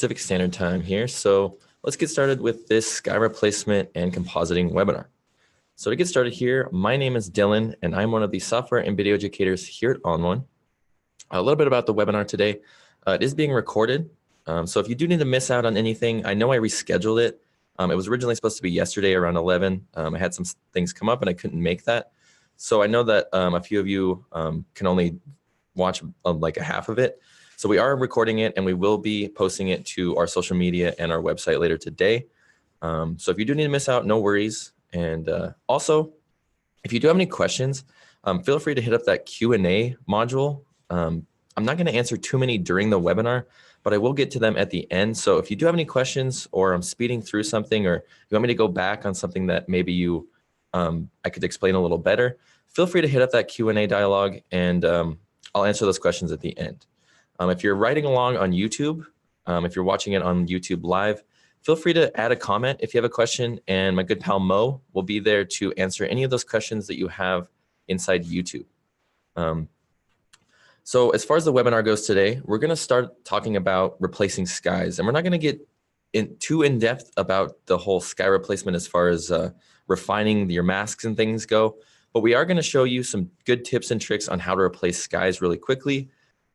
Pacific Standard Time here. So let's get started with this sky replacement and compositing webinar. So to get started here, my name is Dylan, and I'm one of the software and video educators here at ON1. A little bit about the webinar today. It is being recorded. So if you do need to miss out on anything, I know I rescheduled it. It was originally supposed to be yesterday around 11. I had some things come up and I couldn't make that. So I know that a few of you can only watch like a half of it. So we are recording it and we will be posting it to our social media and our website later today. So if you do need to miss out, no worries. And also, if you do have any questions, feel free to hit up that Q&A module. I'm not going to answer too many during the webinar, but I will get to them at the end. So if you do have any questions, or I'm speeding through something, or you want me to go back on something that maybe I could explain a little better, feel free to hit up that Q&A dialogue, and I'll answer those questions at the end. If you're writing along on YouTube, if you're watching it on YouTube Live, feel free to add a comment if you have a question, and my good pal Mo will be there to answer any of those questions that you have inside YouTube. So as far as the webinar goes today, we're going to start talking about replacing skies, and we're not going to get too in-depth about the whole sky replacement as far as refining your masks and things go, but we are going to show you some good tips and tricks on how to replace skies really quickly.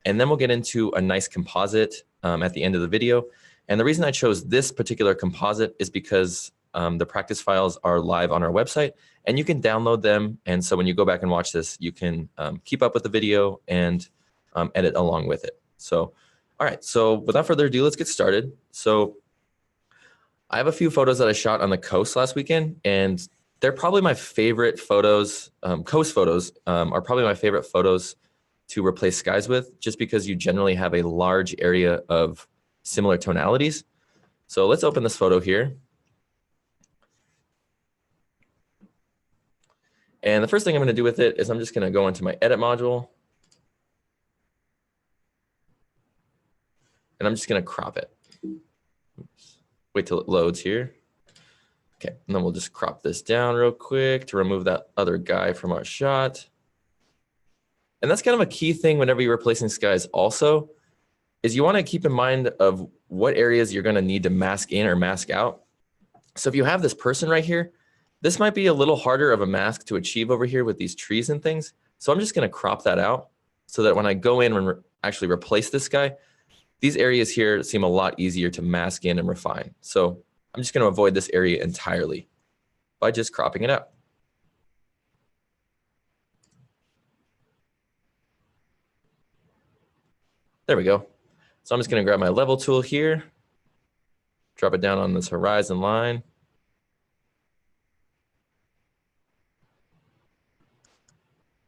And then we'll get into a nice composite at the end of the video. And the reason I chose this particular composite is because the practice files are live on our website, and you can download them. And so when you go back and watch this, you can keep up with the video and edit along with it. So, all right, so without further ado, let's get started. So I have a few photos that I shot on the coast last weekend, and they're probably my favorite photos. Coast photos are probably my favorite photos to replace skies with, just because you generally have a large area of similar tonalities. So let's open this photo here. And the first thing I'm going to do with it is I'm just going to go into my edit module. And I'm just going to crop it. Oops. Wait till it loads here. Okay, and then we'll just crop this down real quick to remove that other guy from our shot. And that's kind of a key thing whenever you're replacing skies also, is you want to keep in mind of what areas you're going to need to mask in or mask out. So if you have this person right here, this might be a little harder of a mask to achieve over here with these trees and things. So I'm just going to crop that out so that when I go in and actually replace this guy, these areas here seem a lot easier to mask in and refine. So I'm just going to avoid this area entirely by just cropping it out. There we go. So I'm just going to grab my level tool here, drop it down on this horizon line.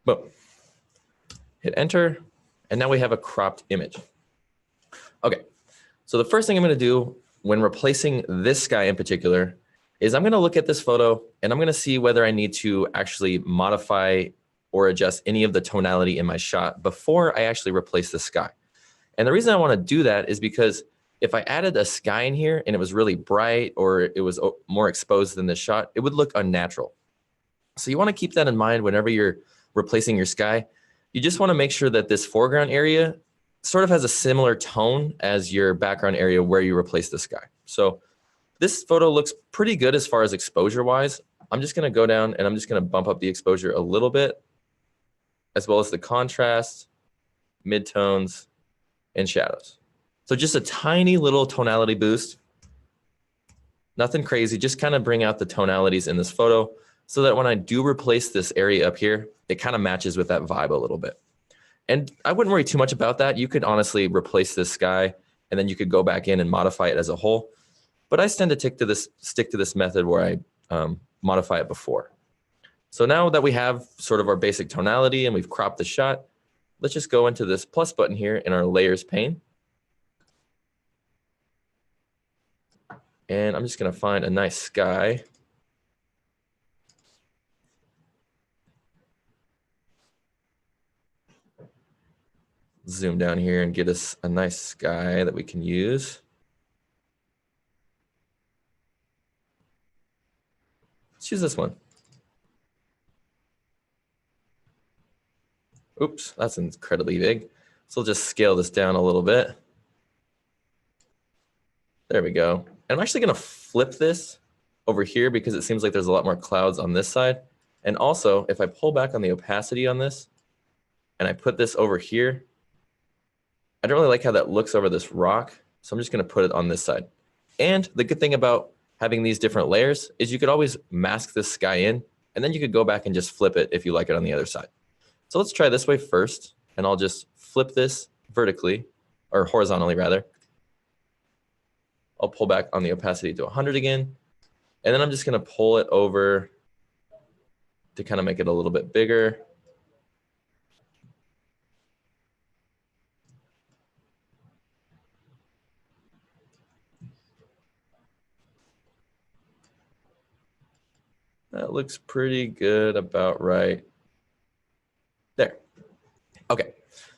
Boom. Hit enter, and now we have a cropped image. Okay, so the first thing I'm going to do when replacing this guy in particular is I'm going to look at this photo and I'm going to see whether I need to actually modify or adjust any of the tonality in my shot before I actually replace the sky. And the reason I want to do that is because if I added a sky in here and it was really bright or it was more exposed than this shot, it would look unnatural. So you want to keep that in mind whenever you're replacing your sky. You just want to make sure that this foreground area sort of has a similar tone as your background area where you replace the sky. So this photo looks pretty good as far as exposure wise. I'm just going to go down and I'm just going to bump up the exposure a little bit, as well as the contrast, midtones, and shadows. So just a tiny little tonality boost. Nothing crazy, just kind of bring out the tonalities in this photo so that when I do replace this area up here, it kind of matches with that vibe a little bit. And I wouldn't worry too much about that. You could honestly replace this sky and then you could go back in and modify it as a whole. But I tend to stick to this method where I modify it before. So now that we have sort of our basic tonality and we've cropped the shot, let's just go into this plus button here in our layers pane. And I'm just going to find a nice sky. Zoom down here and get us a nice sky that we can use. Let's use this one. Oops, that's incredibly big. So we'll just scale this down a little bit. There we go. And I'm actually going to flip this over here because it seems like there's a lot more clouds on this side. And also, if I pull back on the opacity on this and I put this over here, I don't really like how that looks over this rock. So I'm just going to put it on this side. And the good thing about having these different layers is you could always mask this sky in, and then you could go back and just flip it if you like it on the other side. So let's try this way first, and I'll just flip this vertically, or horizontally rather. I'll pull back on the opacity to 100 again, and then I'm just going to pull it over to kind of make it a little bit bigger. That looks pretty good, about right there. Okay,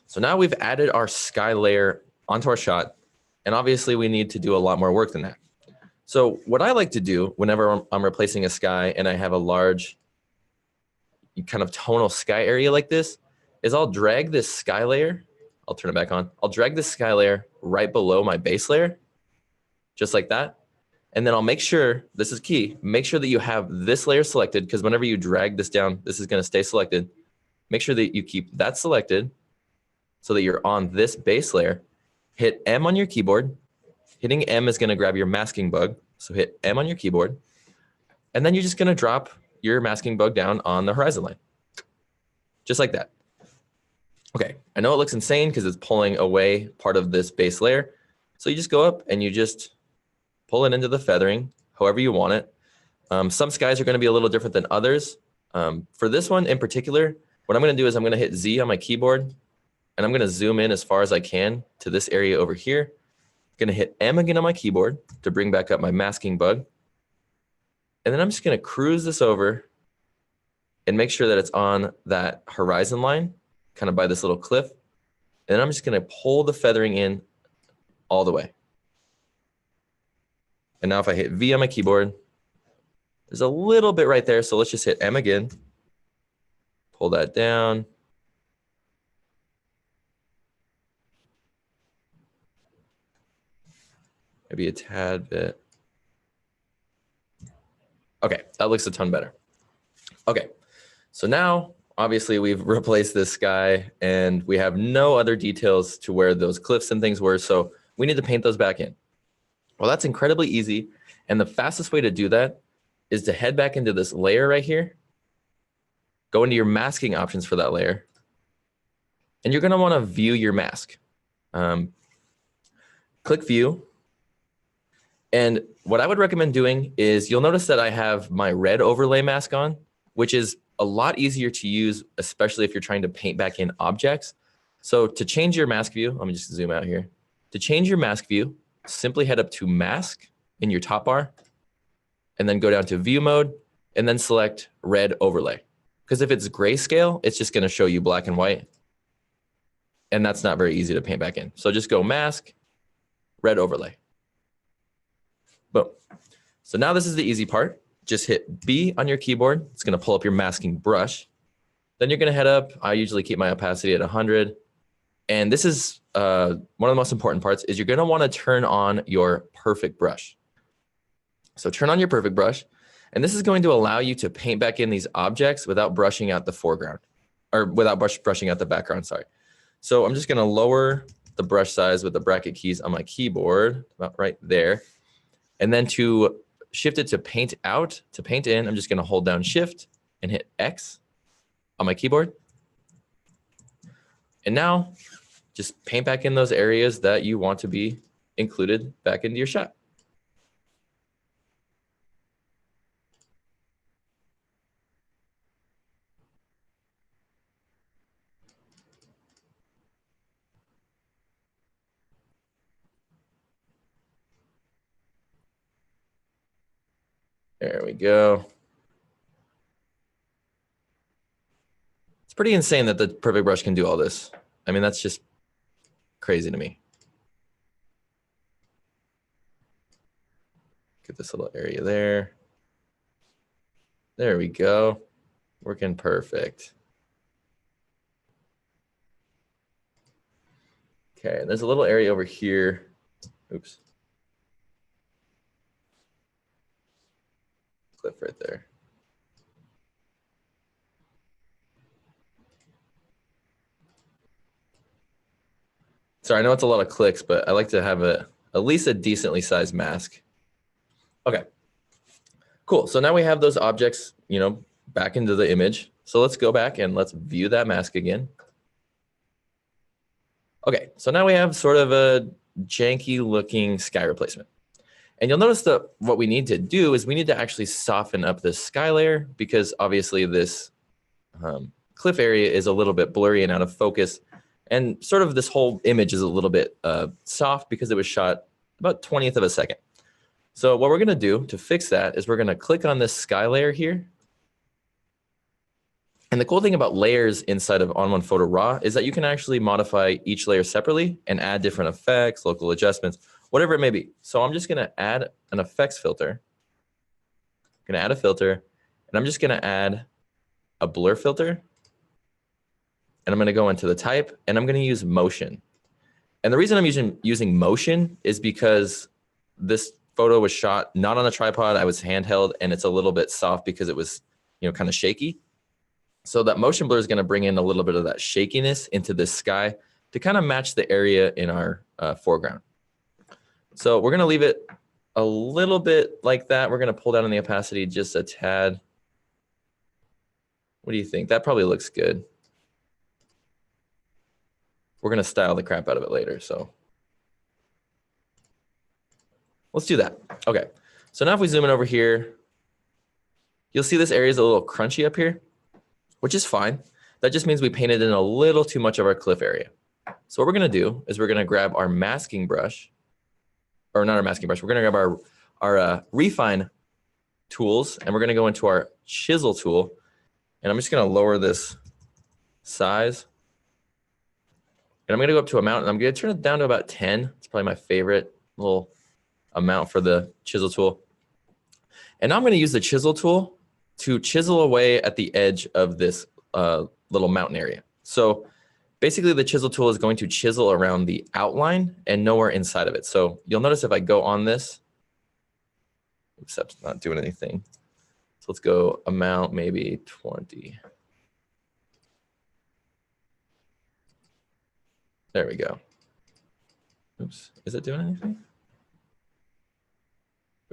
so now we've added our sky layer onto our shot, and obviously we need to do a lot more work than that. So what I like to do whenever I'm replacing a sky and I have a large kind of tonal sky area like this is I'll drag this sky layer. I'll turn it back on. I'll drag this sky layer right below my base layer, just like that. And then I'll make sure, this is key, make sure that you have this layer selected, because whenever you drag this down, this is going to stay selected. Make sure that you keep that selected so that you're on this base layer. Hit M on your keyboard. Hitting M is going to grab your masking bug. So hit M on your keyboard. And then you're just going to drop your masking bug down on the horizon line. Just like that. Okay, I know it looks insane because it's pulling away part of this base layer. So you just go up and you just pull it into the feathering, however you want it. Some skies are going to be a little different than others. For this one in particular, what I'm going to do is I'm going to hit Z on my keyboard, and I'm going to zoom in as far as I can to this area over here. I'm going to hit M again on my keyboard to bring back up my masking bug. And then I'm just going to cruise this over and make sure that it's on that horizon line, kind of by this little cliff. And then I'm just going to pull the feathering in all the way. And now if I hit V on my keyboard, there's a little bit right there. So let's just hit M again. Pull that down. Maybe a tad bit. Okay, that looks a ton better. Okay, so now obviously we've replaced this sky and we have no other details to where those cliffs and things were. So we need to paint those back in. Well, that's incredibly easy. And the fastest way to do that is to head back into this layer right here. Go into your masking options for that layer. And you're going to want to view your mask. Click view. And what I would recommend doing is you'll notice that I have my red overlay mask on, which is a lot easier to use, especially if you're trying to paint back in objects. So to change your mask view, let me just zoom out here. To change your mask view, simply head up to mask in your top bar and then go down to view mode and then select red overlay. Because if it's grayscale, it's just going to show you black and white. And that's not very easy to paint back in. So just go mask, red overlay. Boom. So now this is the easy part. Just hit B on your keyboard. It's going to pull up your masking brush. Then you're going to head up. I usually keep my opacity at 100. And this is one of the most important parts is you're going to want to turn on your perfect brush. So turn on your perfect brush. And this is going to allow you to paint back in these objects without brushing out the foreground, or without brushing out the background, sorry. So I'm just going to lower the brush size with the bracket keys on my keyboard, about right there. And then to shift it to paint out, to paint in, I'm just going to hold down Shift and hit X on my keyboard. And now just paint back in those areas that you want to be included back into your shot. There we go. It's pretty insane that the perfect brush can do all this. I mean, that's just crazy to me. Get this little area there. There we go. Working perfect. Okay, there's a little area over here. Oops. cliff right there. Sorry, I know it's a lot of clicks, but I like to have at least a decently sized mask. Okay, cool. So now we have those objects, back into the image. So let's go back and let's view that mask again. Okay, so now we have sort of a janky looking sky replacement. And you'll notice that what we need to do is we need to actually soften up this sky layer because obviously this cliff area is a little bit blurry and out of focus. And sort of this whole image is a little bit soft because it was shot about 20th of a second. So what we're going to do to fix that is we're going to click on this sky layer here. And the cool thing about layers inside of ON1 Photo RAW is that you can actually modify each layer separately and add different effects, local adjustments, whatever it may be. So I'm just going to add an effects filter. I'm going to add a filter, and I'm just going to add a blur filter. And I'm going to go into the type, and I'm going to use motion. And the reason I'm using motion is because this photo was shot not on a tripod. I was handheld, and it's a little bit soft because it was, kind of shaky. So that motion blur is going to bring in a little bit of that shakiness into this sky to kind of match the area in our foreground. So we're going to leave it a little bit like that. We're going to pull down on the opacity just a tad. What do you think? That probably looks good. We're going to style the crap out of it later. So let's do that. Okay. So now if we zoom in over here, you'll see this area is a little crunchy up here, which is fine. That just means we painted in a little too much of our cliff area. So what we're going to do is we're going to grab our masking brush, or not our masking brush. We're going to grab our refine tools, and we're going to go into our chisel tool. And I'm just going to lower this size. And I'm going to go up to amount, and I'm going to turn it down to about 10. It's probably my favorite little amount for the chisel tool. And now I'm going to use the chisel tool to chisel away at the edge of this little mountain area. So basically the chisel tool is going to chisel around the outline and nowhere inside of it. So you'll notice if I go on this, oops, that's not doing anything. So let's go amount maybe 20. There we go. Oops, is it doing anything?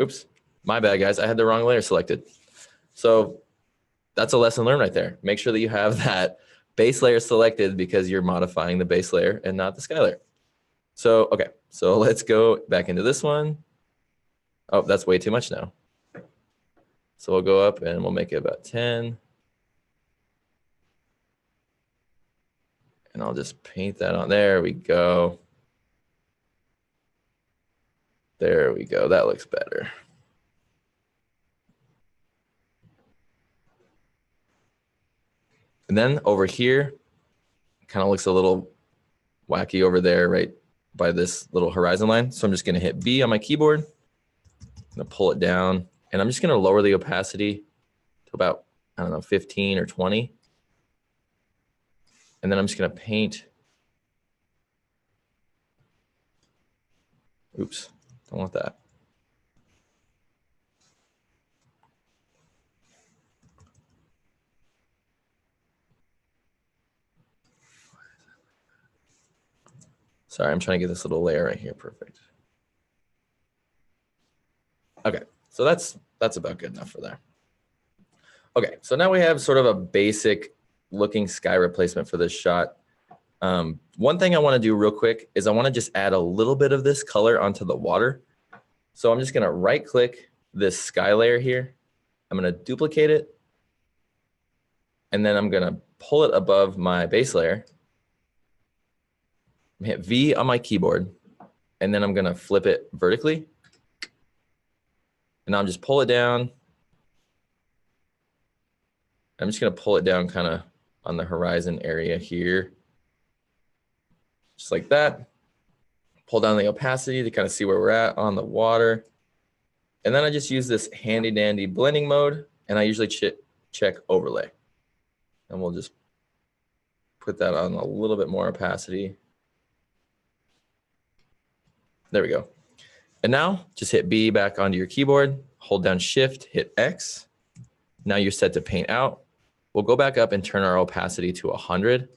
Oops, my bad guys, I had the wrong layer selected. So that's a lesson learned right there. Make sure that you have that base layer selected because you're modifying the base layer and not the sky layer. So, okay, so let's go back into this one. Oh, that's way too much now. So we'll go up and we'll make it about 10. And I'll just paint that on. There we go. There we go. That looks better. And then over here, kind of looks a little wacky over there, right by this little horizon line. So I'm just going to hit B on my keyboard. I'm going to pull it down, and I'm just going to lower the opacity to about, I don't know, 15 or 20. And then I'm just going to paint. Oops, don't want that. Sorry, I'm trying to get this little layer right here. Perfect. Okay, so that's about good enough for there. Okay, so now we have sort of a basic looking sky replacement for this shot. One thing I want to do real quick is I want to just add a little bit of this color onto the water. So I'm just going to right click this sky layer here. I'm going to duplicate it. And then I'm going to pull it above my base layer. Hit V on my keyboard. And then I'm going to flip it vertically. And I'll just pull it down. I'm just going to pull it down kind of on the horizon area here. Just like that. Pull down the opacity to kind of see where we're at on the water. And then I just use this handy dandy blending mode, and I usually check overlay. And we'll just put that on a little bit more opacity. There we go. And now just hit B back onto your keyboard, hold down Shift, hit X. Now you're set to paint out. We'll go back up and turn our opacity to 100.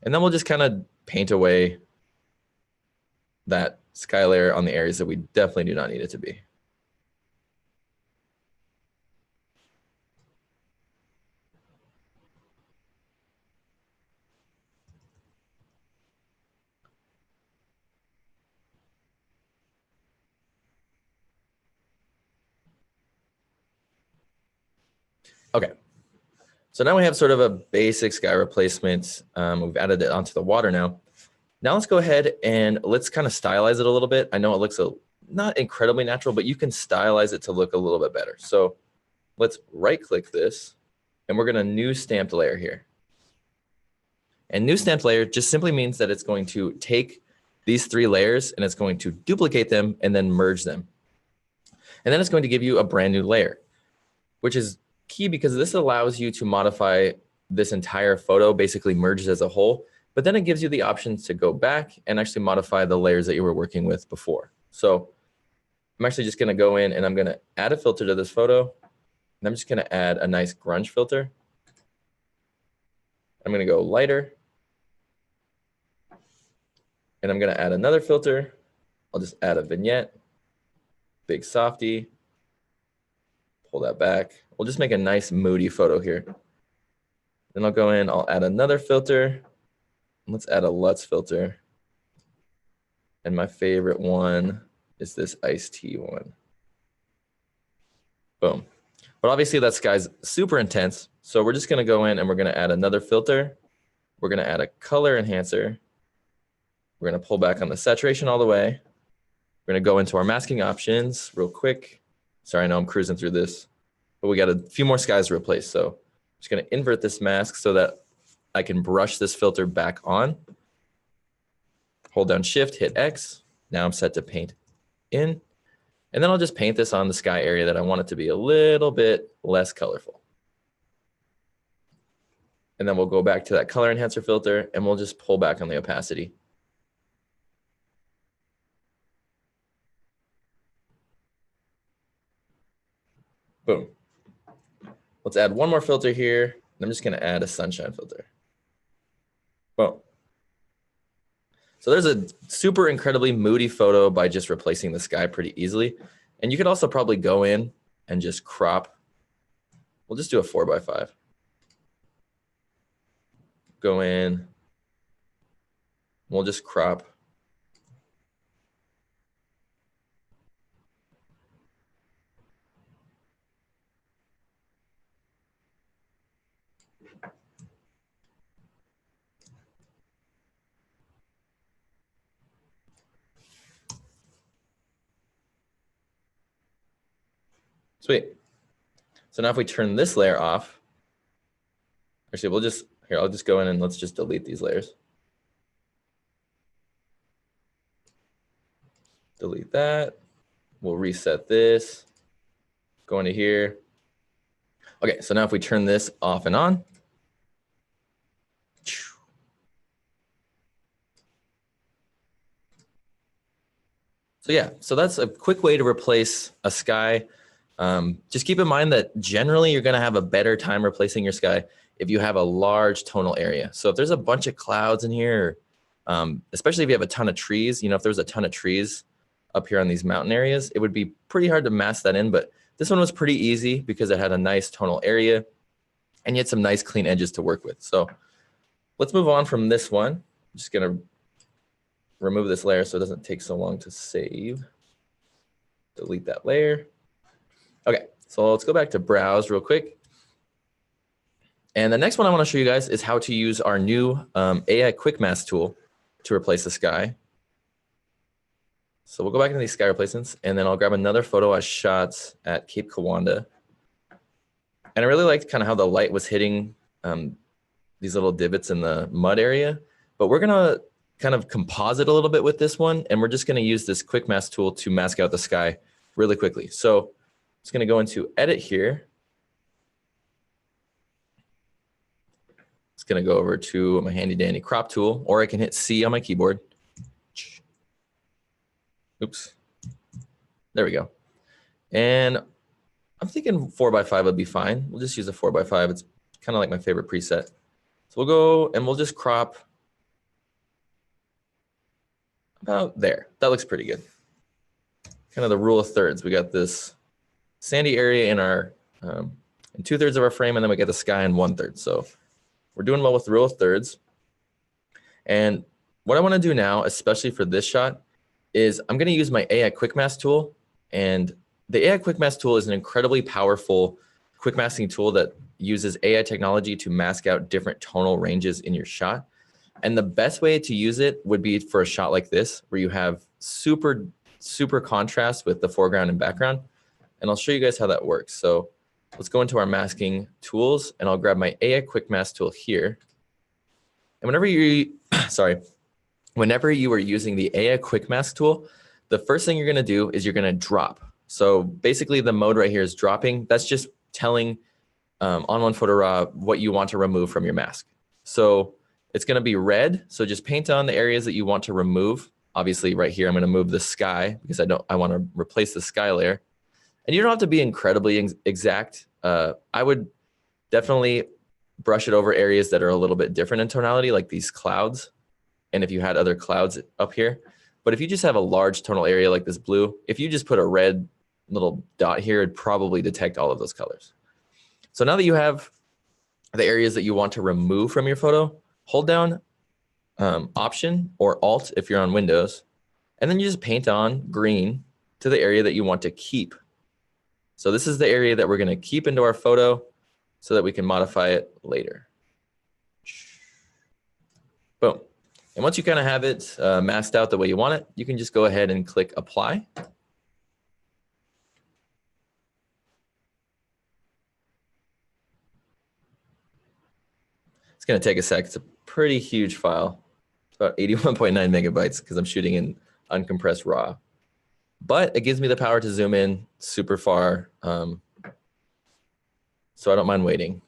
And then we'll just kind of paint away that sky layer on the areas that we definitely do not need it to be. Okay, so now we have sort of a basic sky replacement. We've added it onto the water now. Now let's go ahead and let's kind of stylize it a little bit. I know it looks not incredibly natural, but you can stylize it to look a little bit better. So let's right click this and we're going to new stamped layer here. And new stamped layer just simply means that it's going to take these 3 layers and it's going to duplicate them and then merge them. And then it's going to give you a brand new layer, which is key because this allows you to modify this entire photo, basically merged as a whole, but then it gives you the options to go back and actually modify the layers that you were working with before. So I'm actually just going to go in and I'm going to add a filter to this photo. And I'm just going to add a nice grunge filter. I'm going to go lighter. And I'm going to add another filter. I'll just add a vignette, big softy, pull that back. We'll just make a nice moody photo here. Then I'll go in, I'll add another filter. Let's add a LUTs filter. And my favorite one is this iced tea one. Boom. But obviously that sky's super intense. So we're just going to go in and we're going to add another filter. We're going to add a color enhancer. We're going to pull back on the saturation all the way. We're going to go into our masking options real quick. Sorry, I know I'm cruising through this, but we got a few more skies to replace. So I'm just going to invert this mask so that I can brush this filter back on. Hold down Shift, hit X. Now I'm set to paint in. And then I'll just paint this on the sky area that I want it to be a little bit less colorful. And then we'll go back to that color enhancer filter and we'll just pull back on the opacity. Boom. Let's add one more filter here. I'm just going to add a sunshine filter. Boom. So there's a super incredibly moody photo by just replacing the sky pretty easily. And you could also probably go in and just crop. We'll just do a 4x5. Go in. We'll just crop. Sweet. So now if we turn this layer off, actually we'll just, here, I'll just go in and let's just delete these layers. Delete that. We'll reset this. Go into here. Okay, so now if we turn this off and on. So yeah, so that's a quick way to replace a sky. Just keep in mind that generally you're going to have a better time replacing your sky if you have a large tonal area. So if there's a bunch of clouds in here, especially if you have a ton of trees, you know, if there's a ton of trees up here on these mountain areas, it would be pretty hard to mask that in. But this one was pretty easy because it had a nice tonal area and you had some nice clean edges to work with. So let's move on from this one. I'm just going to remove this layer so it doesn't take so long to save. Delete that layer. Okay, so let's go back to browse real quick. And the next one I want to show you guys is how to use our new AI Quick Mask tool to replace the sky. So we'll go back into these sky replacements, and then I'll grab another photo I shot at Cape Kiwanda. And I really liked kind of how the light was hitting these little divots in the mud area. But we're going to kind of composite a little bit with this one, and we're just going to use this Quick Mask tool to mask out the sky really quickly. So I'm just going to go into Edit here. It's going to go over to my handy dandy crop tool, or I can hit C on my keyboard. Oops. There we go. And I'm thinking 4x5 would be fine. We'll just use a 4x5. It's kind of like my favorite preset. So we'll go and we'll just crop about there. That looks pretty good. Kind of the rule of thirds. We got this sandy area in our in 2/3 of our frame, and then we get the sky in 1/3. So we're doing well with the rule of thirds. And what I want to do now, especially for this shot, is I'm going to use my AI Quick Mask tool. And the AI Quick Mask tool is an incredibly powerful quick masking tool that uses AI technology to mask out different tonal ranges in your shot. And the best way to use it would be for a shot like this, where you have super contrast with the foreground and background. And I'll show you guys how that works. So let's go into our masking tools, and I'll grab my AI Quick Mask tool here. And whenever you are using the AI Quick Mask tool, the first thing you're going to do is you're going to drop. So basically the mode right here is dropping. That's just telling ON1 Photo Raw what you want to remove from your mask. So it's going to be red. So just paint on the areas that you want to remove. Obviously right here, I'm going to move the sky because I want to replace the sky layer. And you don't have to be incredibly exact. I would definitely brush it over areas that are a little bit different in tonality, like these clouds. And if you had other clouds up here. But if you just have a large tonal area like this blue, if you just put a red little dot here, it'd probably detect all of those colors. So now that you have the areas that you want to remove from your photo, hold down Option or Alt if you're on Windows, and then you just paint on green to the area that you want to keep. So this is the area that we're going to keep into our photo so that we can modify it later. Boom. And once you kind of have it masked out the way you want it, you can just go ahead and click Apply. It's going to take a sec. It's a pretty huge file. It's about 81.9 megabytes because I'm shooting in uncompressed RAW. But it gives me the power to zoom in super far, so I don't mind waiting.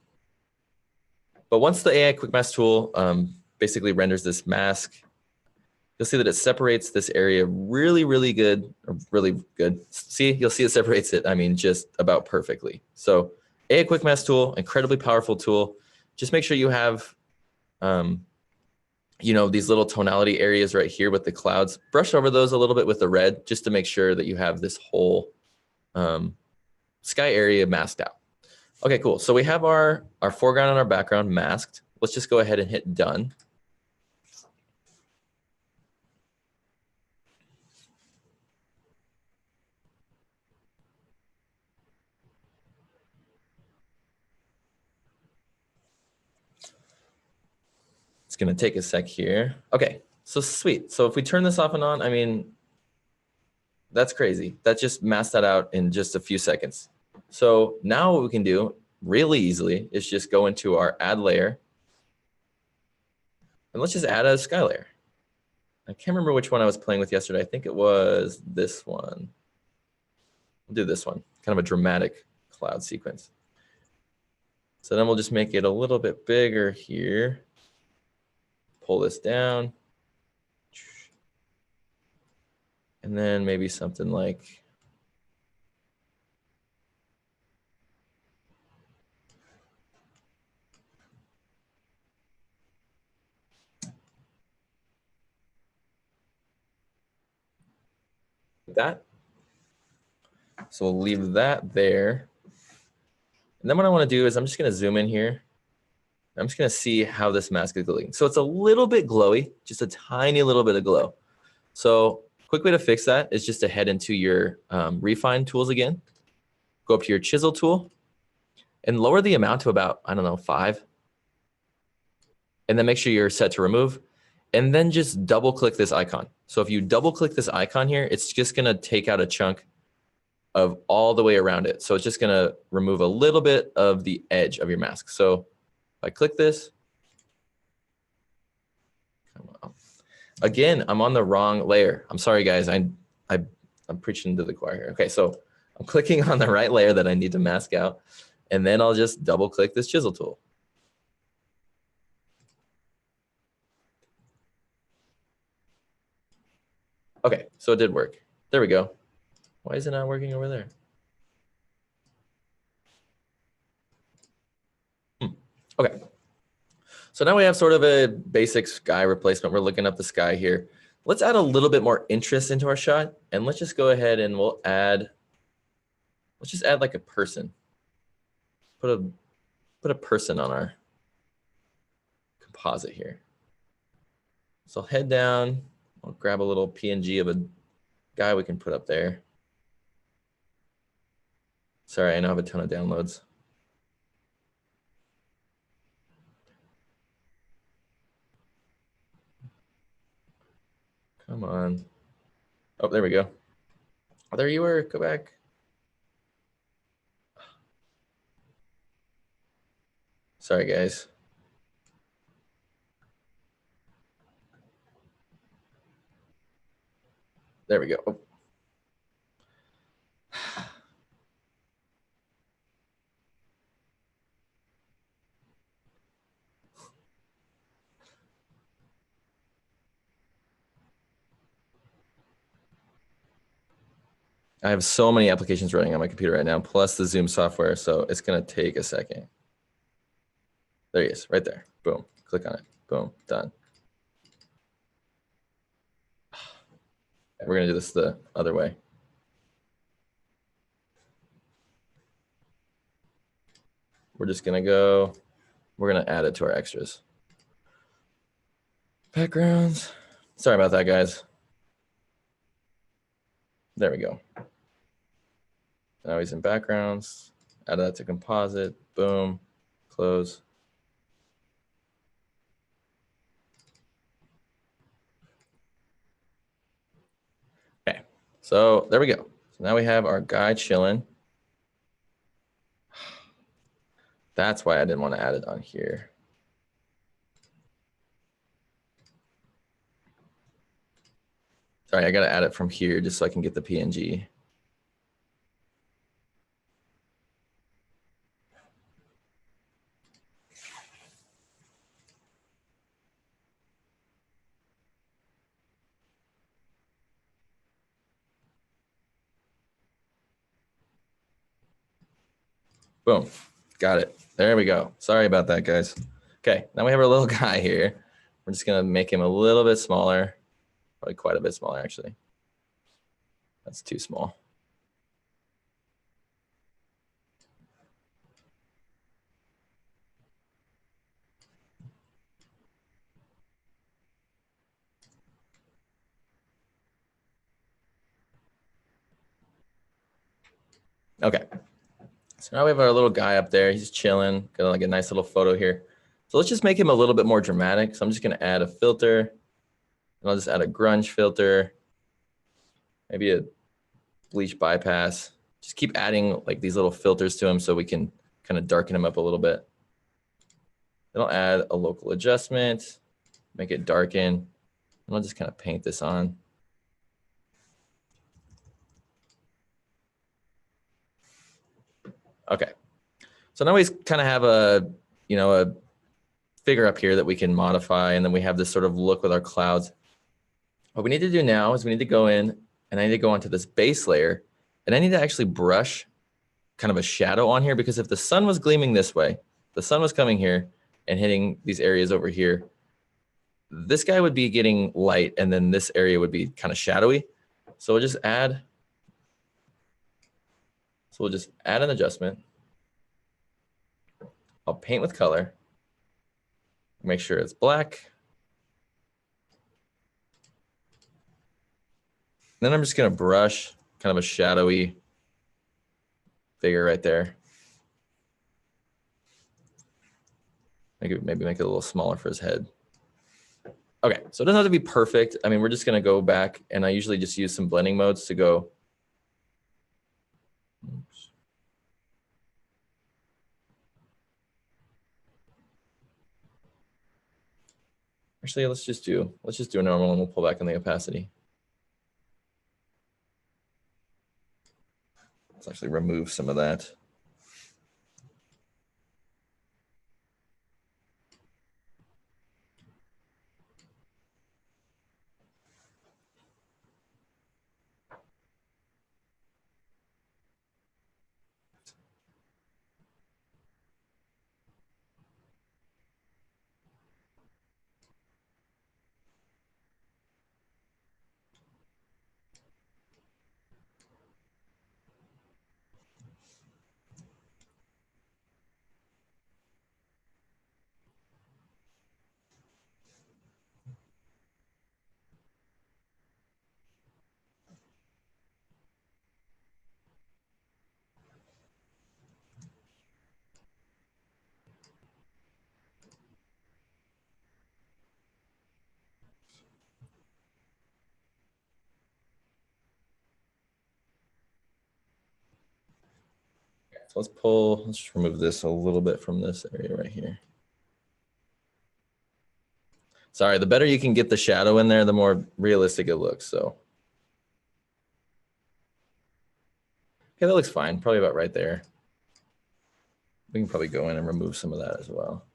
But once the AI Quick Mask tool basically renders this mask, you'll see that it separates this area really good. See, you'll see it separates it, just about perfectly. So AI Quick Mask tool, incredibly powerful tool. Just make sure you have these little tonality areas right here with the clouds. Brush over those a little bit with the red just to make sure that you have this whole sky area masked out. Okay, cool. So we have our foreground and our background masked. Let's just go ahead and hit done. It's going to take a sec here. Okay, so sweet. So if we turn this off and on, that's crazy. That just masked that out in just a few seconds. So now what we can do really easily is just go into our add layer. And let's just add a sky layer. I can't remember which one I was playing with yesterday. I think it was this one. We'll do this one, kind of a dramatic cloud sequence. So then we'll just make it a little bit bigger here. Pull this down. And then maybe something like that. So we'll leave that there. And then what I want to do is I'm just going to zoom in here. I'm just going to see how this mask is glowing. So it's a little bit glowy, just a tiny little bit of glow. So quick way to fix that is just to head into your refine tools again. Go up to your Chisel tool and lower the amount to about, 5. And then make sure you're set to remove. And then just double click this icon. So if you double click this icon here, it's just going to take out a chunk of all the way around it. So it's just going to remove a little bit of the edge of your mask. So if I click this, again, I'm on the wrong layer. I'm sorry, guys. I'm preaching to the choir here. Okay, so I'm clicking on the right layer that I need to mask out, and then I'll just double click this Chisel tool. Okay, so it did work. There we go. Why is it not working over there? Okay. So now we have sort of a basic sky replacement. We're looking up the sky here. Let's add a little bit more interest into our shot. And let's just go ahead and let's just add like a person. Put a person on our composite here. So I'll head down. I'll grab a little PNG of a guy we can put up there. Sorry, I know I have a ton of downloads. Come on. Oh, there we go. Oh, there you were. Go back. Sorry, guys. There we go. Oh. I have so many applications running on my computer right now, plus the Zoom software, so it's going to take a second. There he is, right there. Boom. Click on it. Boom. Done. We're going to do this the other way. We're just going to go, we're going to add it to our extras. Backgrounds. Sorry about that, guys. There we go. Now he's in backgrounds. Add that to composite. Boom. Close. Okay. So there we go. So now we have our guy chilling. That's why I didn't want to add it on here. Sorry, I got to add it from here just so I can get the PNG. Boom. Got it. There we go. Sorry about that, guys. Okay, now we have our little guy here. We're just going to make him a little bit smaller. Probably quite a bit smaller, actually. That's too small. Okay. So now we have our little guy up there. He's chilling. Got like a nice little photo here. So let's just make him a little bit more dramatic. So I'm just going to add a filter. And I'll just add a grunge filter. Maybe a bleach bypass. Just keep adding like these little filters to him so we can kind of darken him up a little bit. Then I'll add a local adjustment, make it darken, and I'll just kind of paint this on. Okay, so now we kind of have a figure up here that we can modify, and then we have this sort of look with our clouds. What we need to do now is we need to go in, and I need to go onto this base layer, and I need to actually brush kind of a shadow on here, because if the sun was gleaming this way, the sun was coming here and hitting these areas over here, this guy would be getting light, and then this area would be kind of shadowy. So we'll just add an adjustment. I'll paint with color. Make sure it's black. Then I'm just going to brush kind of a shadowy figure right there. Maybe make it a little smaller for his head. Okay, so it doesn't have to be perfect. I mean, we're just going to go back, and I usually just use some blending modes to go. Oops. Actually, let's just do a normal, and we'll pull back on the opacity. Let's actually remove some of that. So let's just remove this a little bit from this area right here. Sorry, the better you can get the shadow in there, the more realistic it looks. So, okay, that looks fine. Probably about right there. We can probably go in and remove some of that as well.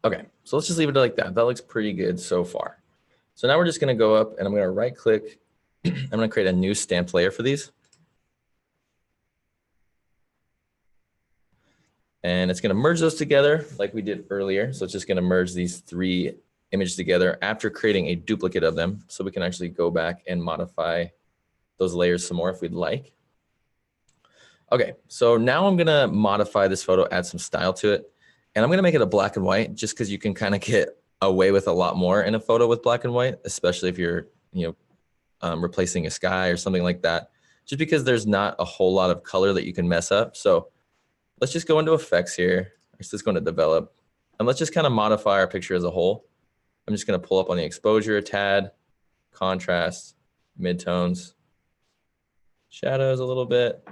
Okay, so let's just leave it like that. That looks pretty good so far. So now we're just gonna go up and I'm gonna right click. I'm gonna create a new stamped layer for these. And it's gonna merge those together like we did earlier. So it's just gonna merge these three images together after creating a duplicate of them. So we can actually go back and modify those layers some more if we'd like. Okay, so now I'm gonna modify this photo, add some style to it. And I'm gonna make it a black and white just because you can kind of get away with a lot more in a photo with black and white, especially if you're, replacing a sky or something like that, just because there's not a whole lot of color that you can mess up. So let's just go into effects here. Let's just go into develop and let's just kind of modify our picture as a whole. I'm just gonna pull up on the exposure, tad, contrast, midtones, shadows a little bit,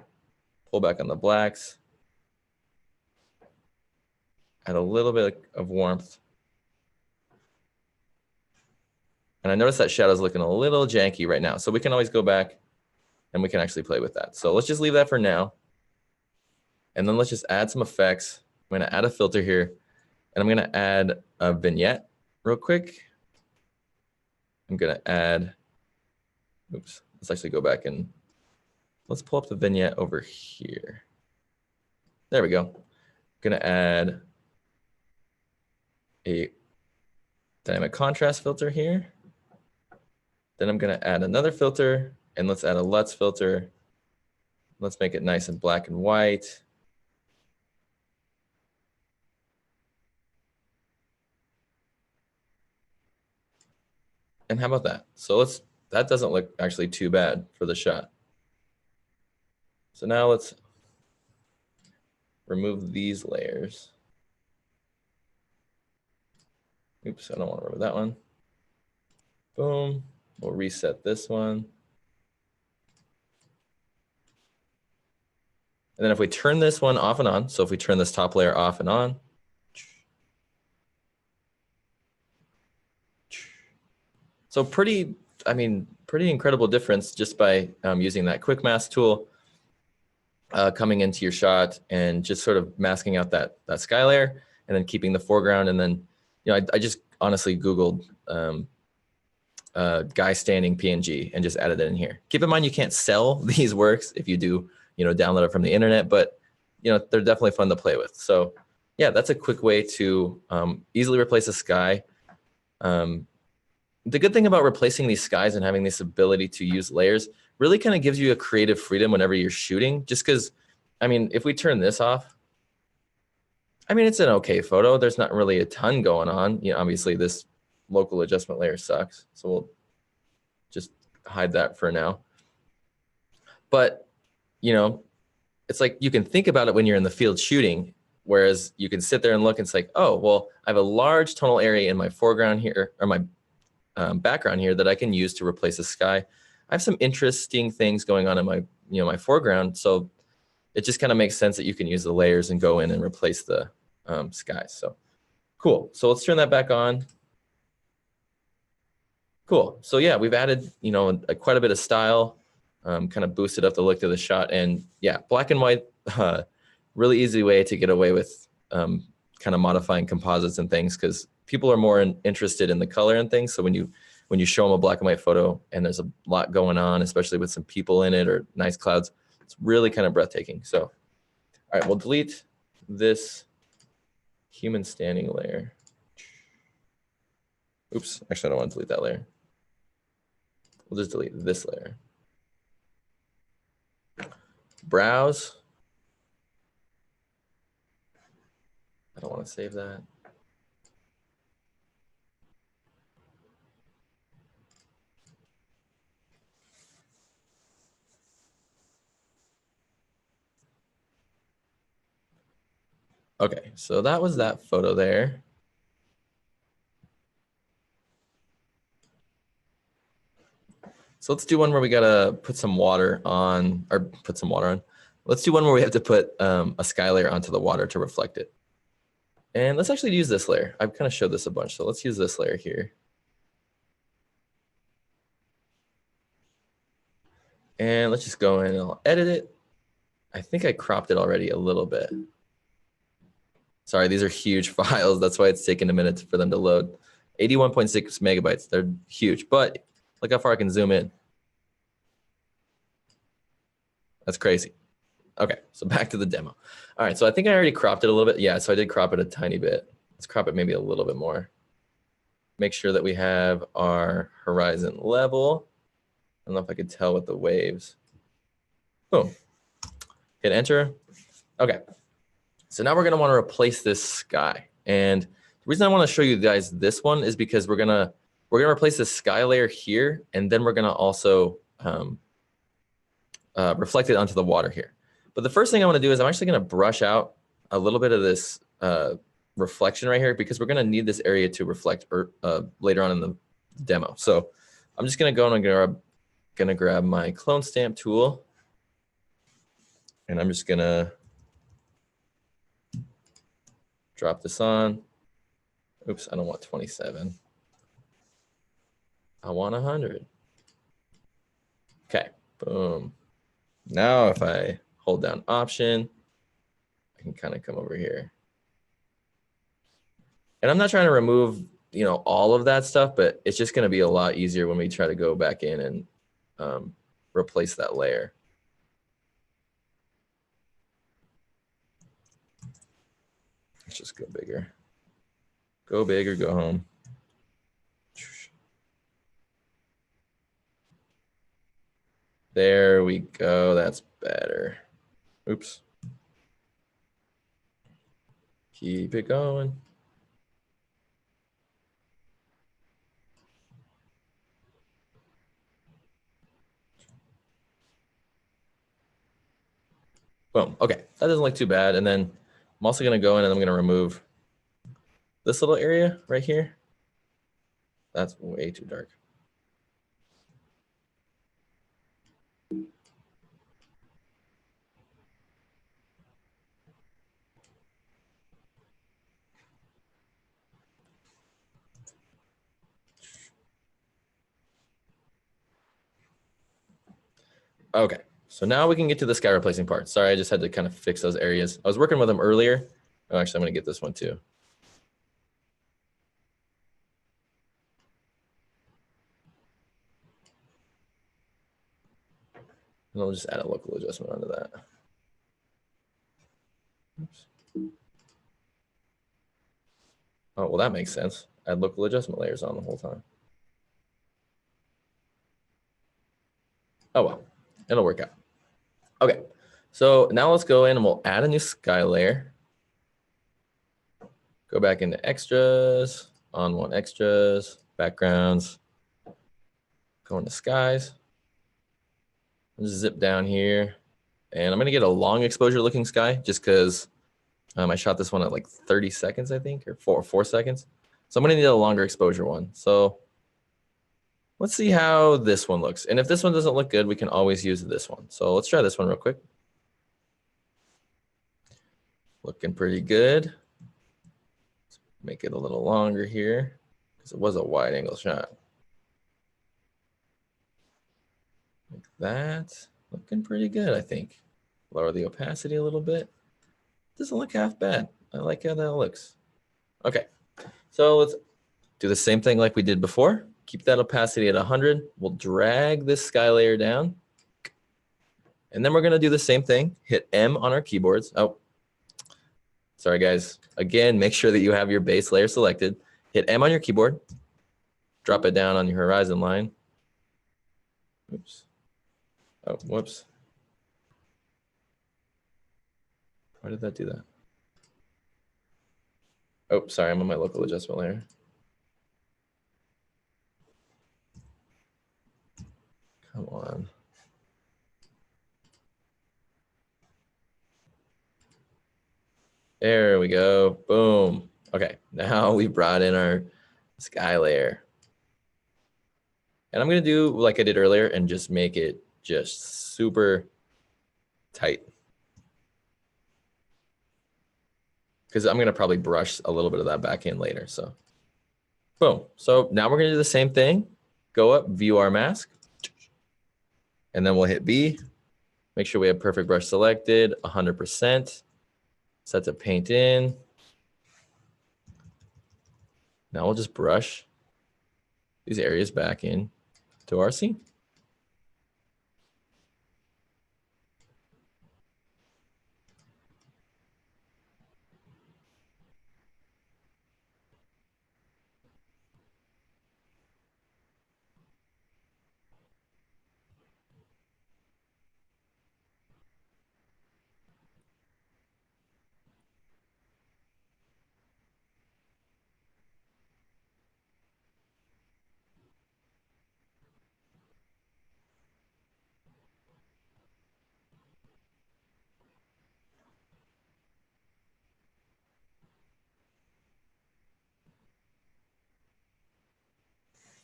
pull back on the blacks, add a little bit of warmth. And I notice that shadow's looking a little janky right now. So we can always go back and we can actually play with that. So let's just leave that for now. And then let's just add some effects. I'm gonna add a filter here and I'm gonna add a vignette real quick. I'm gonna add, oops, let's actually go back and let's pull up the vignette over here. There we go. I'm gonna add a dynamic contrast filter here. Then I'm gonna add another filter and let's add a LUTs filter. Let's make it nice and black and white. And how about that? So that doesn't look actually too bad for the shot. So now let's remove these layers. Oops, I don't want to remove that one. Boom, we'll reset this one. And then if we turn this one off and on, so if we turn this top layer off and on, so pretty incredible difference just by using that quick mask tool, coming into your shot and just sort of masking out that sky layer and then keeping the foreground. And then, I just honestly Googled guy standing PNG and just added it in here. Keep in mind, you can't sell these works if you do, download it from the internet, but they're definitely fun to play with. So yeah, that's a quick way to easily replace a sky. The good thing about replacing these skies and having this ability to use layers really kind of gives you a creative freedom whenever you're shooting, just because, if we turn this off, it's an okay photo. There's not really a ton going on. Obviously this local adjustment layer sucks. So we'll just hide that for now. But, it's like you can think about it when you're in the field shooting, whereas you can sit there and look and it's like, oh, well, I have a large tonal area in my foreground here, or my background here that I can use to replace the sky. I have some interesting things going on in my, my foreground. So it just kind of makes sense that you can use the layers and go in and replace the skies. So cool. So let's turn that back on. Cool. So yeah, we've added, quite a bit of style, kind of boosted up the look of the shot. And yeah, black and white, really easy way to get away with kind of modifying composites and things, because people are more interested in the color and things. So when you show them a black and white photo and there's a lot going on, especially with some people in it or nice clouds, it's really kind of breathtaking. So, all right, we'll delete this human standing layer. Oops, actually I don't want to delete that layer. We'll just delete this layer. Browse. I don't want to save that. Okay, so that was that photo there. So let's do one where we gotta put some water on, or put some water on. Let's do one where we have to put a sky layer onto the water to reflect it. And let's actually use this layer. I've kind of showed this a bunch, so let's use this layer here. And let's just go in and I'll edit it. I think I cropped it already a little bit. Sorry, these are huge files. That's why it's taken a minute for them to load. 81.6 megabytes. They're huge, but look how far I can zoom in. That's crazy. Okay, so back to the demo. All right, so I think I already cropped it a little bit. Yeah, so I did crop it a tiny bit. Let's crop it maybe a little bit more. Make sure that we have our horizon level. I don't know if I could tell with the waves. Boom. Hit enter. Okay. So now we're going to want to replace this sky. And the reason I want to show you guys this one is because we're gonna replace the sky layer here, and then we're going to also reflect it onto the water here. But the first thing I want to do is I'm actually going to brush out a little bit of this reflection right here, because we're going to need this area to reflect later on in the demo. So I'm just going to go and I'm going to grab my clone stamp tool, and I'm just going to drop this on. Oops, I don't want 27. I want 100. Okay, boom. Now if I hold down Option, I can kind of come over here. And I'm not trying to remove, all of that stuff, but it's just going to be a lot easier when we try to go back in and replace that layer. Let's just go bigger. Go big or go home. There we go. That's better. Oops. Keep it going. Boom. Okay, that doesn't look too bad. And then I'm also going to go in and I'm going to remove this little area right here. That's way too dark. Okay, so now we can get to the sky replacing part. Sorry, I just had to kind of fix those areas. I was working with them earlier. Oh, actually, I'm going to get this one too. And I'll just add a local adjustment onto that. Oops. Oh, well, that makes sense. Add local adjustment layers on the whole time. Oh, well, it'll work out. Okay, so now let's go in and we'll add a new sky layer. Go back into extras, ON1 extras, backgrounds, go into skies. I'll just zip down here, and I'm gonna get a long exposure looking sky just because I shot this one at like 30 seconds, I think, or 4 seconds. So I'm gonna need a longer exposure one. So let's see how this one looks. And if this one doesn't look good, we can always use this one. So let's try this one real quick. Looking pretty good. Let's make it a little longer here because it was a wide angle shot. Like that. Looking pretty good, I think. Lower the opacity a little bit. Doesn't look half bad. I like how that looks. Okay, so let's do the same thing like we did before. Keep that opacity at 100. We'll drag this sky layer down. And then we're going to do the same thing. Hit M on our keyboards. Oh, sorry, guys. Again, make sure that you have your base layer selected. Hit M on your keyboard. Drop it down on your horizon line. Oops. Oh, whoops. Why did that do that? Oh, sorry. I'm on my local adjustment layer. Come on. There we go. Boom. Okay, now we brought in our sky layer. And I'm going to do like I did earlier and just make it just super tight. Because I'm going to probably brush a little bit of that back in later. So boom. So now we're going to do the same thing. Go up, view our mask. And then we'll hit B. Make sure we have perfect brush selected, 100%. Set to paint in. Now we'll just brush these areas back in to our scene.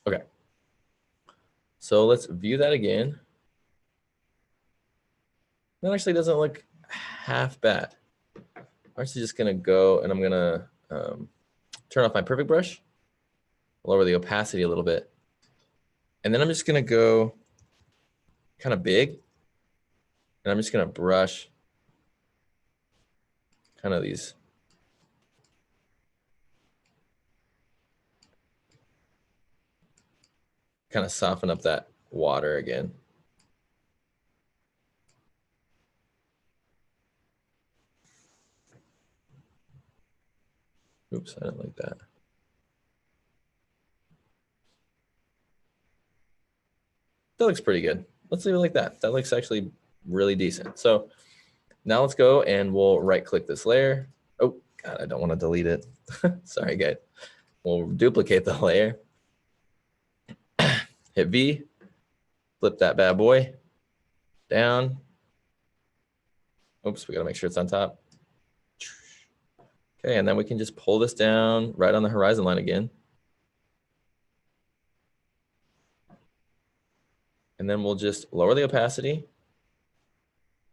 Okay. So let's view that again. That actually doesn't look half bad. I'm actually just gonna go and I'm gonna turn off my perfect brush, lower the opacity a little bit. And then I'm just gonna go kind of big. And I'm just gonna brush kind of these. Kind of soften up that water again. Oops, I didn't like that. That looks pretty good. Let's leave it like that. That looks actually really decent. So now let's go and we'll right click this layer. Oh, God, I don't want to delete it. Sorry, guys. We'll duplicate the layer. Hit V, flip that bad boy down. Oops, we got to make sure it's on top. Okay, and then we can just pull this down right on the horizon line again. And then we'll just lower the opacity.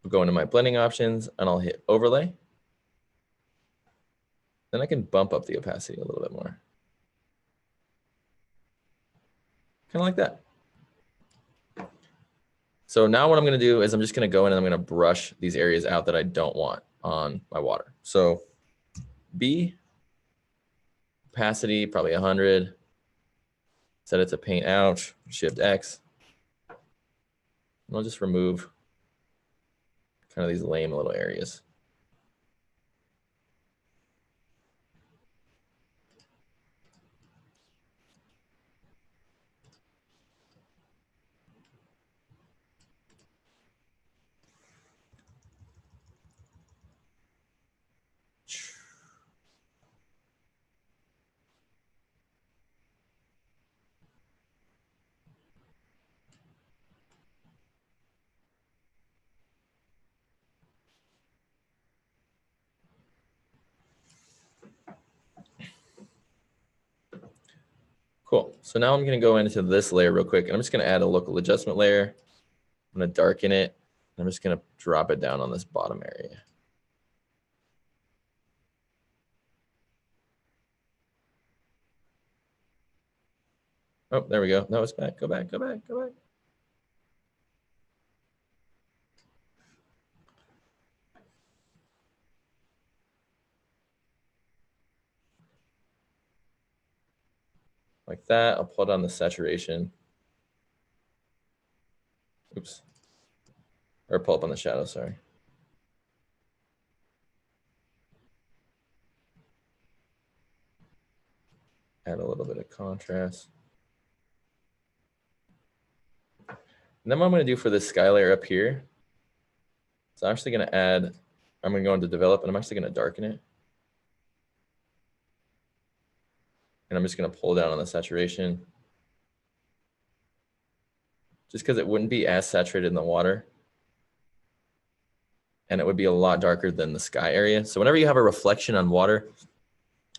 We'll go into my blending options and I'll hit overlay. Then I can bump up the opacity a little bit more. Kind of like that. So now what I'm going to do is I'm just going to go in and I'm going to brush these areas out that I don't want on my water. So B, opacity, probably 100. Set it to paint out, Shift X. And I'll just remove kind of these lame little areas. Cool. So now I'm going to go into this layer real quick, and I'm just going to add a local adjustment layer. I'm going to darken it. And I'm just going to drop it down on this bottom area. Oh, there we go. No, it's back. Go back, go back, go back. Like that. I'll pull down the saturation. Oops. Or pull up on the shadow, sorry. Add a little bit of contrast. And then what I'm going to do for this sky layer up here, so I'm actually going to add, I'm going to go into develop, and I'm actually going to darken it. And I'm just going to pull down on the saturation. Just because it wouldn't be as saturated in the water. and it would be a lot darker than the sky area. So whenever you have a reflection on water,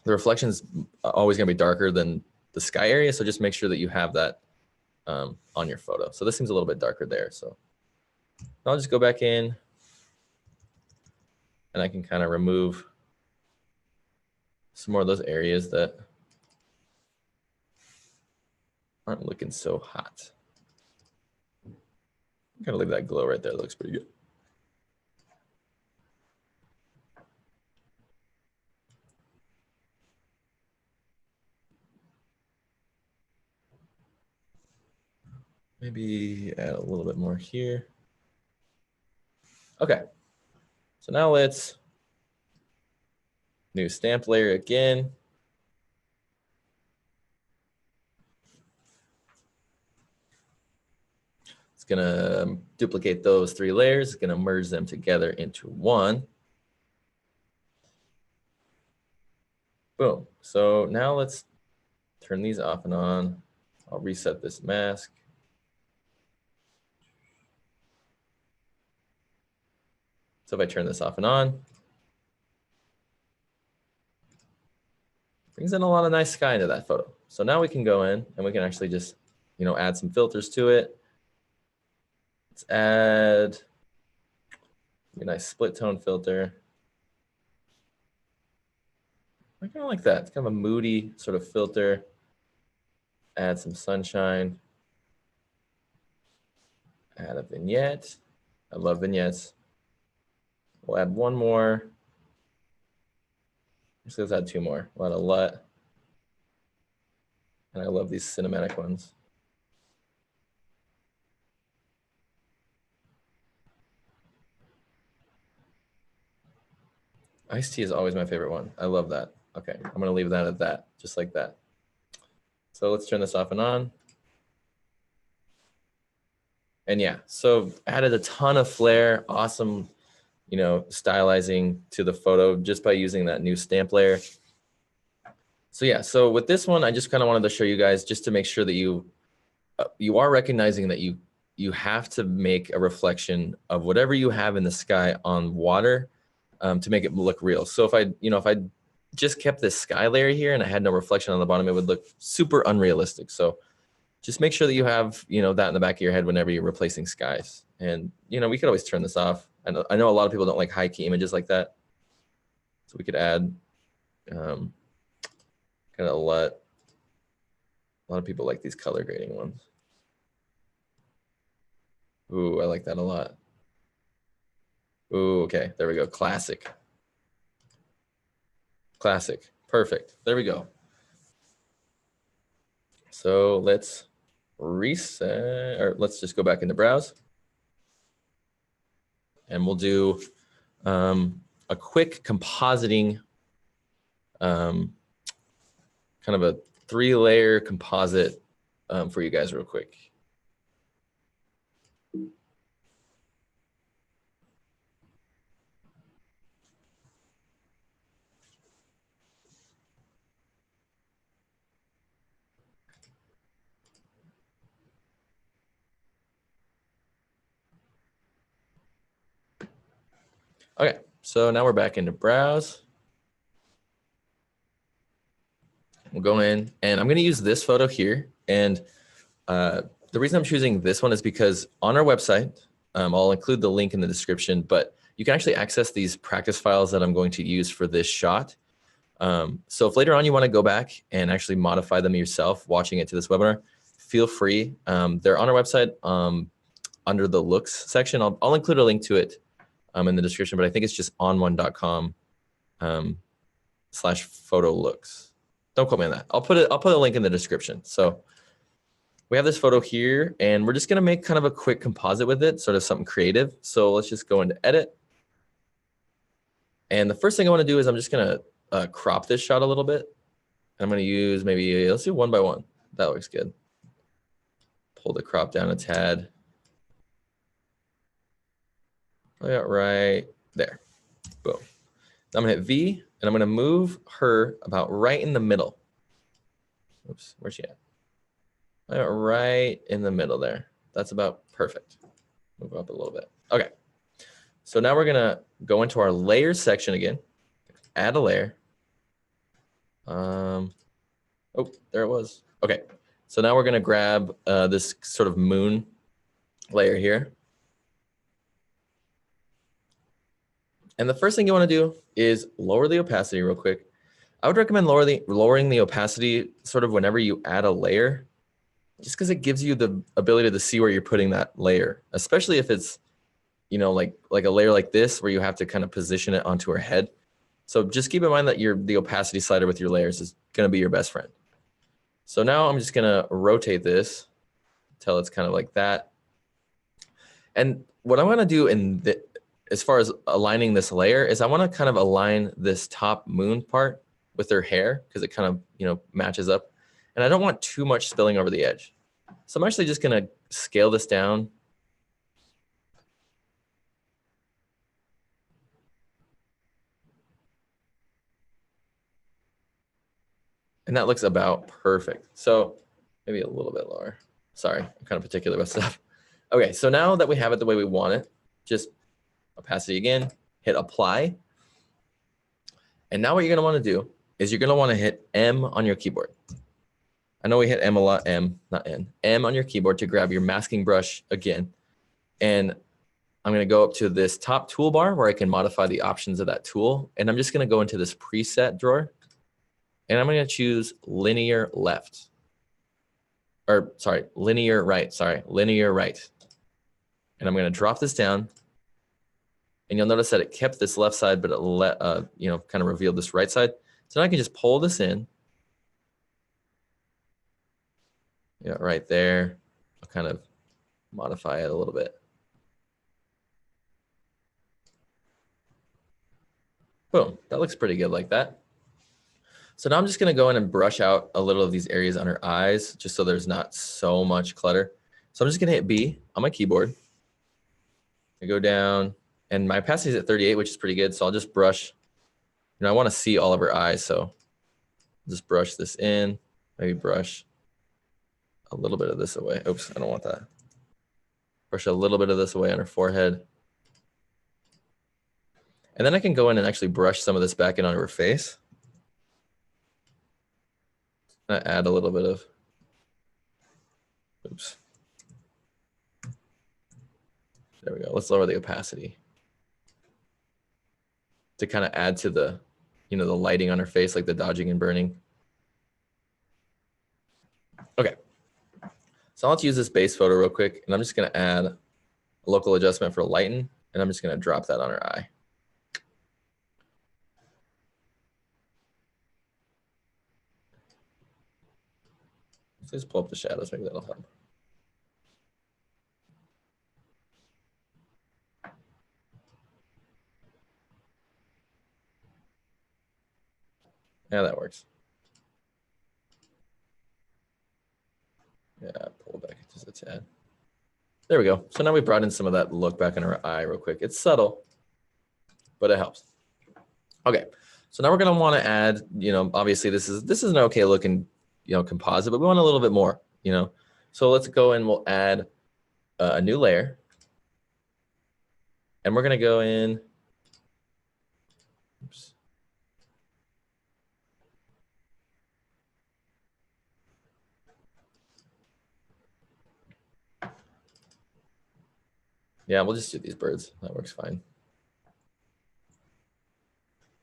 the reflection is always going to be darker than the sky area. So just make sure that you have that on your photo. So this seems a little bit darker there. So I'll just go back in and I can kind of remove some more of those areas that aren't looking so hot. I'm gonna leave that glow right there. That looks pretty good. Maybe add a little bit more here. Okay, so now let's new stamp layer again. It's gonna duplicate those 3 layers. It's gonna merge them together into one. Boom. So now let's turn these off and on. I'll reset this mask. So if I turn this off and on, brings in a lot of nice sky into that photo. So now we can go in and we can actually just, add some filters to it. Let's add a nice split tone filter. I kind of like that. It's kind of a moody sort of filter. Add some sunshine. Add a vignette. I love vignettes. We'll add one more. Let's add 2 more. We'll add a LUT. And I love these cinematic ones. Iced tea is always my favorite one. I love that. Okay, I'm gonna leave that at that, just like that. So let's turn this off and on. And yeah, so added a ton of flair, awesome, stylizing to the photo just by using that new stamp layer. So yeah, so with this one, I just kind of wanted to show you guys just to make sure that you are recognizing that you have to make a reflection of whatever you have in the sky on water to make it look real. So if I just kept this sky layer here and I had no reflection on the bottom, it would look super unrealistic. So just make sure that you have, that in the back of your head whenever you're replacing skies. And, we could always turn this off. I know a lot of people don't like high key images like that. So we could add kind of a lot of people like these color grading ones. Ooh, I like that a lot. Ooh, okay, there we go. Classic. Classic. Perfect. There we go. So let's reset, or let's just go back into browse. And we'll do a quick compositing, kind of a 3-layer composite for you guys real quick. Okay, so now we're back into browse. We'll go in and I'm going to use this photo here. And the reason I'm choosing this one is because on our website, I'll include the link in the description, but you can actually access these practice files that I'm going to use for this shot. So if later on you want to go back and actually modify them yourself watching it to this webinar, feel free. They're on our website under the looks section. I'll include a link to it in the description, but I think it's just on1.com /photo looks. Don't quote me on that. I'll put a link in the description. So we have this photo here and we're just going to make kind of a quick composite with it, sort of something creative. So let's just go into edit. And the first thing I want to do is I'm just going to crop this shot a little bit. I'm going to use maybe, let's do 1 by 1. That looks good. Pull the crop down a tad. Right there. Boom. I'm going to hit V and I'm going to move her about right in the middle. Oops, where's she at? Right in the middle there. That's about perfect. Move up a little bit. Okay. So now we're gonna go into our layers section again, add a layer. Oh, there it was. Okay, so now we're gonna grab this sort of moon layer here. And the first thing you wanna do is lower the opacity real quick. I would recommend lowering the opacity sort of whenever you add a layer, just because it gives you the ability to see where you're putting that layer, especially if it's, you know, like a layer like this where you have to kind of position it onto her head. So just keep in mind that the opacity slider with your layers is gonna be your best friend. So now I'm just gonna rotate this till it's kind of like that. And what I wanna do as far as aligning this layer is I wanna kind of align this top moon part with her hair because it kind of, you know, matches up. And I don't want too much spilling over the edge. So I'm actually just gonna scale this down. And that looks about perfect. So maybe a little bit lower. Sorry, I'm kind of particular about stuff. Okay, so now that we have it the way we want it, just opacity again, hit apply. And now what you're gonna wanna do is you're gonna wanna hit M on your keyboard. I know we hit M a lot, M, not N. M on your keyboard to grab your masking brush again. And I'm gonna go up to this top toolbar where I can modify the options of that tool. And I'm just gonna go into this preset drawer. And I'm gonna choose linear left. Or sorry, linear right, linear right. And I'm gonna drop this down. And you'll notice that it kept this left side, but it you know, kind of revealed this right side. So now I can just pull this in. Yeah, right there. I'll kind of modify it a little bit. Boom, that looks pretty good like that. So now I'm just gonna go in and brush out a little of these areas on her eyes, just so there's not so much clutter. So I'm just gonna hit B on my keyboard. I go down, and my opacity is at 38, which is pretty good. So I'll just brush, you know, I wanna see all of her eyes, so just brush this in, maybe brush a little bit of this away. Oops, I don't want that. Brush a little bit of this away on her forehead. And then I can go in and actually brush some of this back in on her face. Add a little bit of, oops. There we go. Let's lower the opacity to kind of add to the, you know, the lighting on her face, like the dodging and burning. Okay. So let's use this base photo real quick, and I'm just gonna add a local adjustment for lighten, and I'm just gonna drop that on her eye. Let's just pull up the shadows, maybe that'll help. Yeah, that works. Yeah, pull it back just a tad. There we go. So now we brought in some of that look back in her eye real quick. It's subtle, but it helps. Okay, so now we're gonna wanna add, you know, obviously this is an okay looking, you know, composite, but we want a little bit more, you know. So let's go and we'll add a new layer. And we're gonna go in, oops. Yeah, we'll just do these birds. That works fine.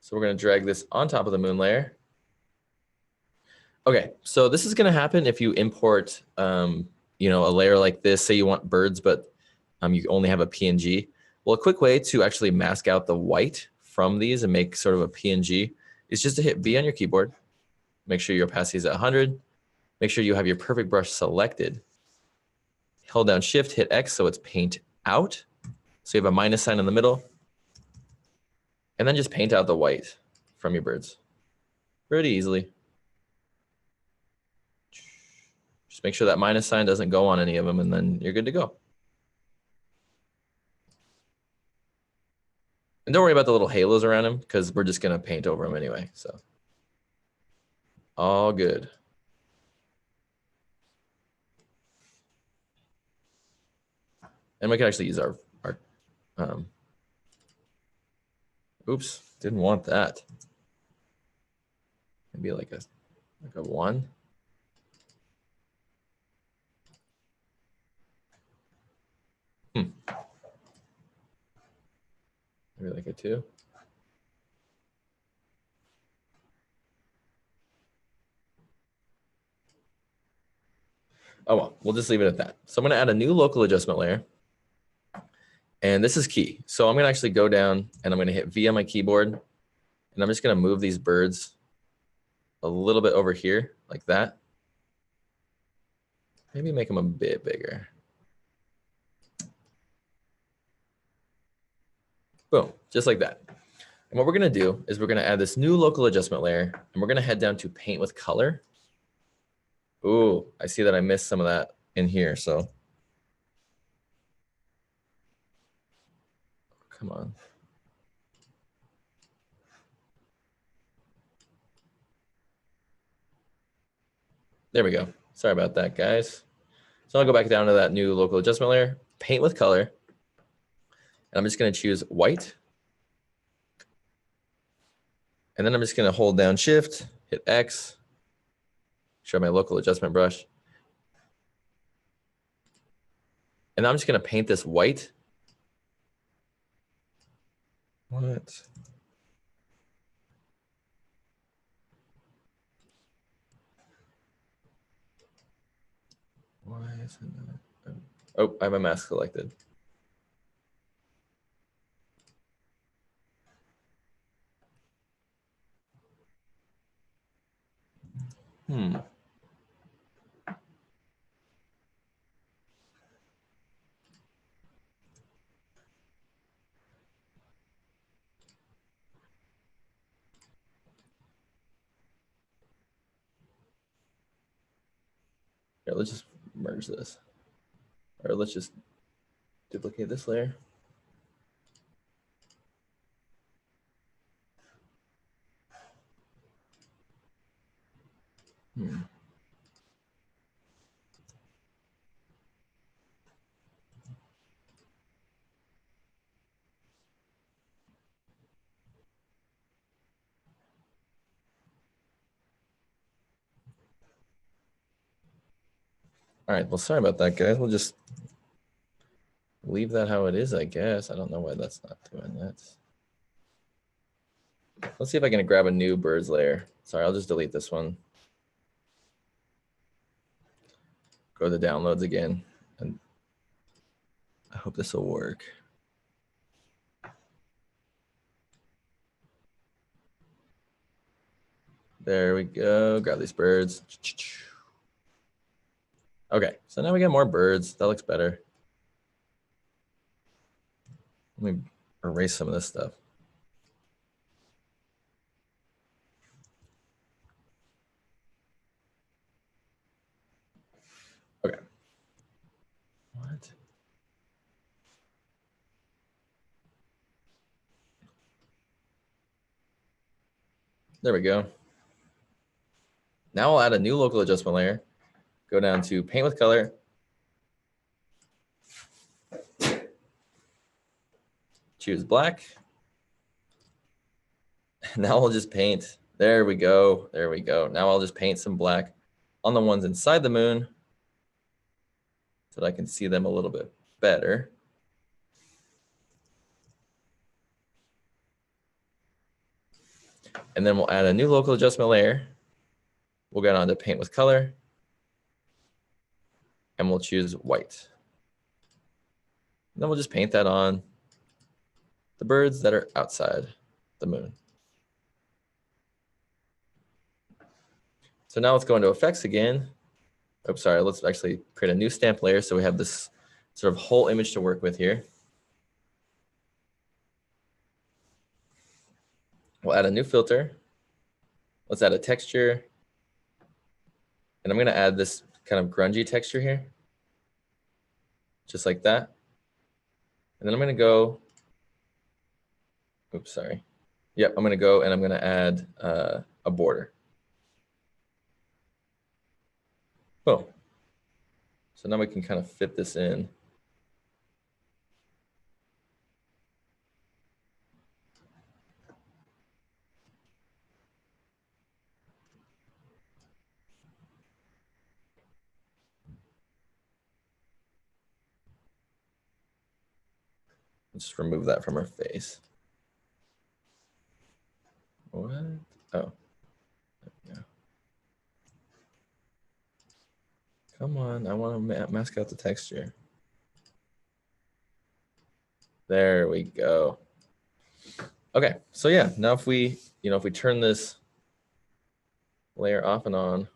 So we're gonna drag this on top of the moon layer. Okay, so this is gonna happen if you import, you know, a layer like this. Say you want birds, but you only have a PNG. Well, a quick way to actually mask out the white from these and make sort of a PNG is just to hit B on your keyboard. Make sure your opacity is at 100. Make sure you have your perfect brush selected. Hold down Shift, hit X so it's paint out. So you have a minus sign in the middle. And then just paint out the white from your birds pretty easily. Just make sure that minus sign doesn't go on any of them, and then you're good to go. And don't worry about the little halos around them because we're just gonna paint over them anyway, so. All good. And we can actually use our Oops, didn't want that. Maybe like a 1. Maybe like a 2. Oh, well, we'll just leave it at that. So I'm going to add a new local adjustment layer. And this is key. So I'm going to actually go down and I'm going to hit V on my keyboard. And I'm just going to move these birds a little bit over here like that. Maybe make them a bit bigger. Boom, just like that. And what we're going to do is we're going to add this new local adjustment layer. And we're going to head down to paint with color. Ooh, I see that I missed some of that in here. So come on. There we go. Sorry about that, guys. So I'll go back down to that new local adjustment layer, paint with color. And I'm just going to choose white. And then I'm just going to hold down Shift, hit X, show my local adjustment brush. And I'm just going to paint this white. What? Why is it not? Oh, I have a mask selected. All right, let's just merge this. Or let's just duplicate this layer. All right, well, sorry about that, guys. We'll just leave that how it is, I guess. I don't know why that's not doing that. Let's see if I can grab a new Birds Lair. Sorry, I'll just delete this one. Go to downloads again. And I hope this will work. There we go. Grab these birds. Okay, so now we got more birds. That looks better. Let me erase some of this stuff. Okay. What? There we go. Now I'll add a new local adjustment layer. Go down to paint with color. Choose black. Now we'll just paint. There we go. There we go. Now I'll just paint some black on the ones inside the moon so that I can see them a little bit better. And then we'll add a new local adjustment layer. We'll get on to paint with color. And we'll choose white. And then we'll just paint that on the birds that are outside the moon. So now let's go into effects again. Oops, sorry, let's actually create a new stamp layer so we have this sort of whole image to work with here. We'll add a new filter. Let's add a texture. And I'm going to add this kind of grungy texture here. Just like that. And then I'm going to go, oops, sorry. Yep, I'm going to go and I'm going to add a border. Boom. So now we can kind of fit this in. Just remove that from our face. What? Oh. Yeah. Come on, I want to mask out the texture. There we go. Okay, so yeah, now if we, if we turn this layer off and on,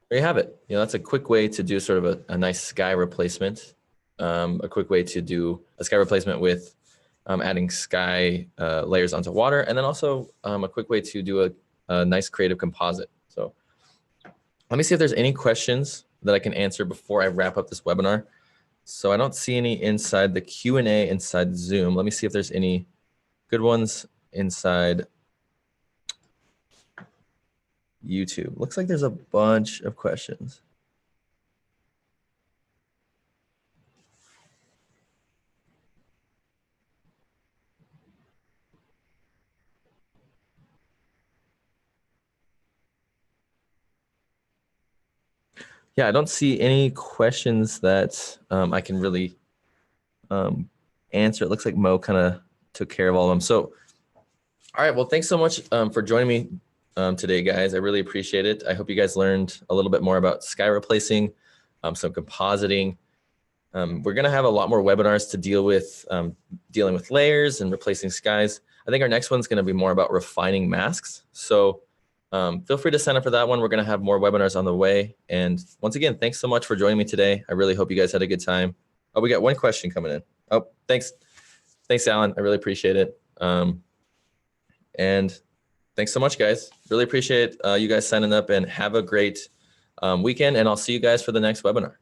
there you have it. That's a quick way to do sort of a nice sky replacement. A quick way to do a sky replacement with adding sky layers onto water, and then also a quick way to do a nice creative composite. So let me see if there's any questions that I can answer before I wrap up this webinar. So I don't see any inside the Q&A inside Zoom. Let me see if there's any good ones inside YouTube. Looks like there's a bunch of questions. Yeah, I don't see any questions that I can really answer. It looks like Mo kind of took care of all of them. So, all right, well, thanks so much for joining me today, guys. I really appreciate it. I hope you guys learned a little bit more about sky replacing, some compositing. We're going to have a lot more webinars to deal with dealing with layers and replacing skies. I think our next one's going to be more about refining masks. So feel free to sign up for that one. We're going to have more webinars on the way. And once again, thanks so much for joining me today. I really hope you guys had a good time. Oh, we got one question coming in. Oh, thanks. Thanks, Alan. I really appreciate it. And thanks so much, guys. Really appreciate you guys signing up, and have a great weekend. And I'll see you guys for the next webinar.